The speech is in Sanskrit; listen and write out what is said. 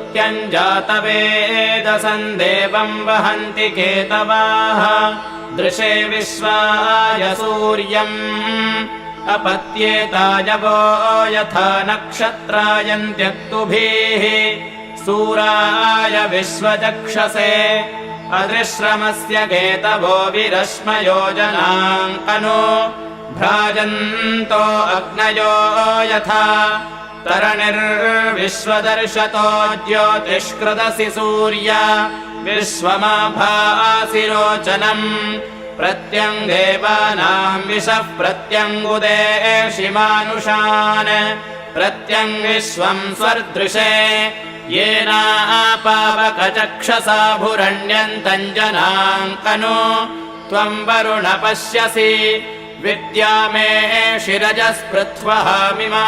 ऊत्यञ्जातवेदसम् देवम् वहन्ति केतवाः दृशे विश्वाय सूर्यम् अपत्येतायवो यथा नक्षत्रायन्त्यक्तुभिः सूराय विश्वचक्षसे अदृश्रमस्य केतवो विरश्मयोजनाङ्कनो भ्राजन्तो अग्नयो यथा तरणिर्विश्वदर्शतो ज्योतिष्कृतसि सूर्य विश्वमाभासि रोचनम् प्रत्यङ्देवानाम् विशः प्रत्यङ्गुदेशि मानुषान् प्रत्यङ्विश्वम् स्वर्दृशे येनापावकचक्षसा भुरण्यन्तम् जनाङ्कनो त्वम् वरुण पश्यसि विद्या मे शिरजस्पृथ्वः मिमा